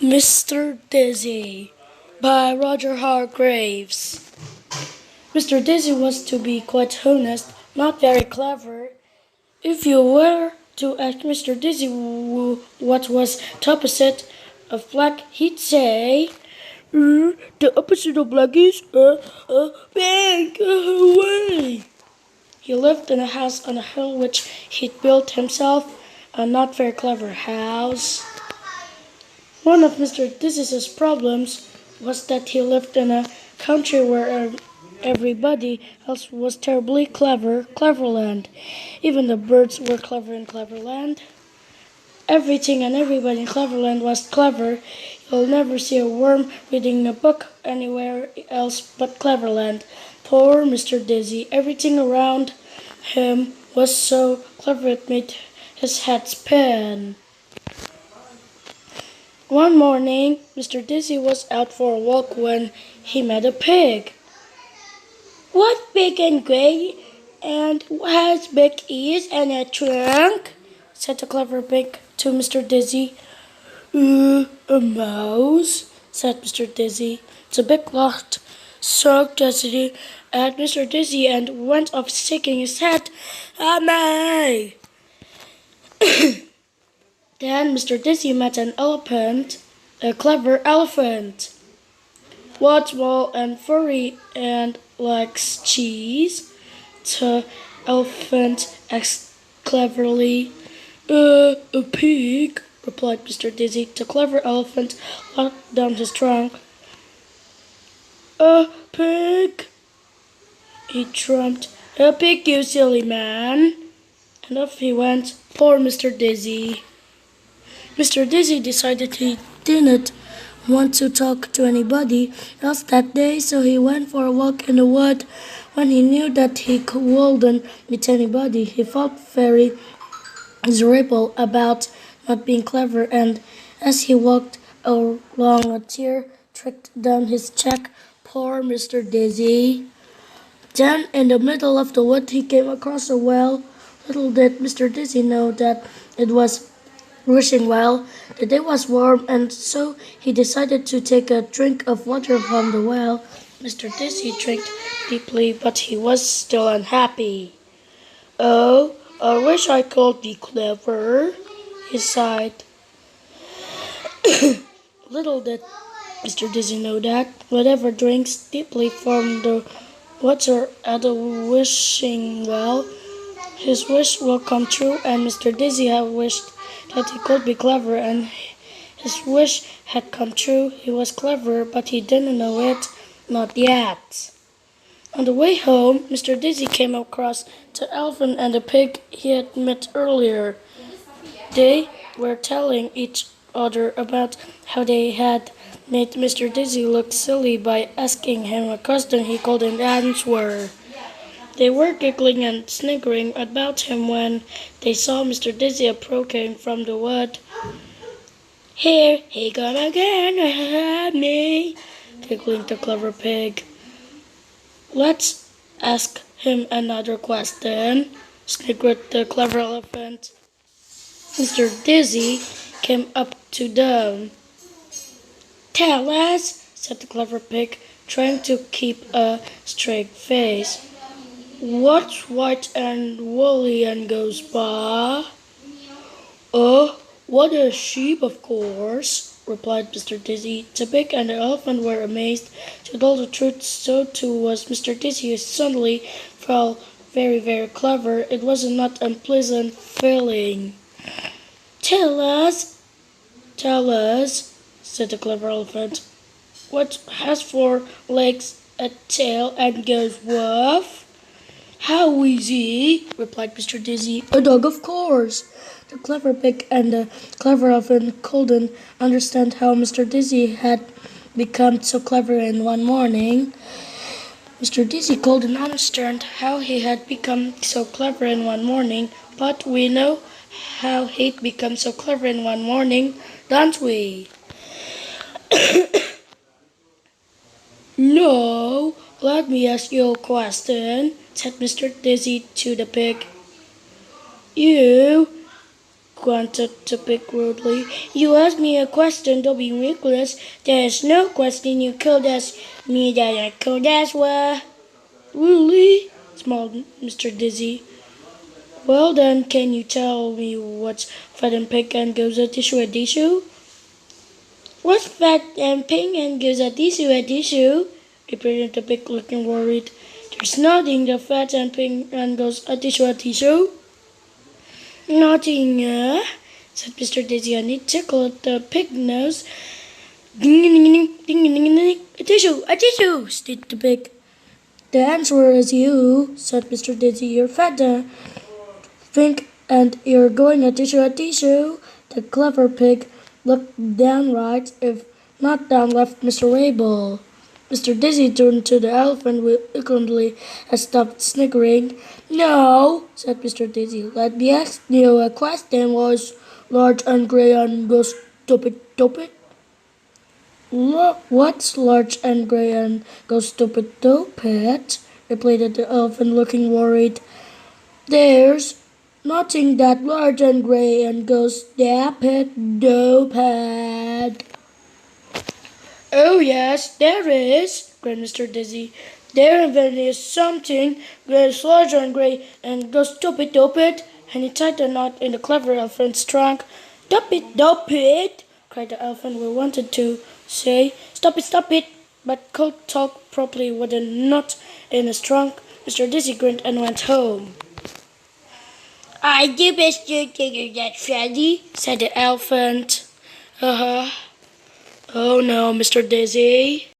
Mr. Dizzy by Roger Hargraves. Mr. Dizzy was, to be quite honest, not very clever. If you were to ask Mr. Dizzy what was the opposite of black, he'd say, the opposite of black is pink. Away. He lived in a house on a hill which he'd built himself, a not very clever house. One of Mr. Dizzy's problems was that he lived in a country where everybody else was terribly clever, Cleverland. Even the birds were clever in Cleverland. Everything and everybody in Cleverland was clever. You'll never see a worm reading a book anywhere else but Cleverland. Poor Mr. Dizzy. Everything around him was so clever it made his head spin. One morning, Mr. Dizzy was out for a walk when he met a pig. "What big and gray and has big ears and a trunk?" said the clever pig to Mr. Dizzy. A mouse," said Mr. Dizzy. The pig laughed sarcastically at Mr. Dizzy and went off shaking his head. "Me!" Then Mr. Dizzy met an elephant, a clever elephant. "What small and furry and likes cheese?" the elephant asked cleverly. A pig," replied Mr. Dizzy. The clever elephant locked down his trunk. "A pig," he trumped. "A pig, you silly man." And off he went, poor Mr. Dizzy. Mr. Dizzy decided he didn't want to talk to anybody else that day, so he went for a walk in the wood. When he knew that he wouldn't meet anybody, he felt very miserable about not being clever, and as he walked along, a tear trickled down his cheek. Poor Mr. Dizzy. Then, in the middle of the wood, he came across a well. Little did Mr. Dizzy know that it was wishing well. The day was warm, and so he decided to take a drink of water from the well. Mr. Dizzy drank deeply, but he was still unhappy. "Oh, I wish I could be clever," he sighed. Little did Mr. Dizzy know that whatever drinks deeply from the water at a wishing well, his wish will come true, and Mr. Dizzy had wished that he could be clever, and his wish had come true. He was clever, but he didn't know it, not yet. On the way home, Mr. Dizzy came across the elephant and the pig he had met earlier. They were telling each other about how they had made Mr. Dizzy look silly by asking him a question he couldn't answer. They were giggling and sniggering about him when they saw Mr. Dizzy approaching from the wood. "Here he come again, help me," giggling the clever pig. "Let's ask him another question," sniggered the clever elephant. Mr. Dizzy came up to them. "Tell us," said the clever pig, trying to keep a straight face. "What's white and woolly and goes by?" "Oh, what a sheep, of course," replied Mr. Dizzy. The pig and the elephant were amazed. To tell the truth, so too was Mr. Dizzy, who suddenly felt very, very clever. It was a not unpleasant feeling. Tell us," said the clever elephant. "What has 4 legs, a tail, and goes woof?" "How easy," replied Mr. Dizzy. "A dog, of course." The clever pig and the clever elephant couldn't understand how Mr. Dizzy had become so clever in one morning. Mr. Dizzy couldn't understand how he had become so clever in one morning, but we know how he'd become so clever in one morning, don't we? "No, let me ask you a question," said Mr. Dizzy to the pig. "You grunted the pig rudely. "You asked me a question, don't be reckless. There is no question you could ask me that I could ask. Well, really?" smiled Mr. Dizzy. "Well then, can you tell me what's fat and pink and gives a tissue a tissue?" "What's fat and pink and gives a tissue a tissue?" repeated the pig looking worried. "There's nothing that fat and pink and goes a tissue a tissue." "Nothing, said Mr. Daisy, and he tickled the pig nose. "Ding ding ding ding ding ding, a tissue, sneezed the pig. "The answer is you," said Mr. Daisy. "You're fat and pink, and you're going a tissue a tissue." The clever pig looked downright, if not down left Mr. Rabel. Mr. Dizzy turned to the elephant eagerly and stopped sniggering. "No," said Mr. Dizzy. "Let me ask you a question. Was large and grey and goes stupid stupid?" "What's large and grey and goes stupid stupid?" replied the elephant, looking worried. "There's nothing that large and grey and goes stupid stupid." "Oh yes, there is," grinned Mr. Dizzy. "There is something that is large and grey and goes stupid stupid," and he tied a knot in the clever elephant's trunk. "Stop it," cried the elephant, who wanted to say, stop it, but could talk properly with a knot in his trunk. Mr. Dizzy grinned and went home. "I do best you figure that, Freddy," said the elephant. "Uh-huh. Oh no, Mr. Dizzy."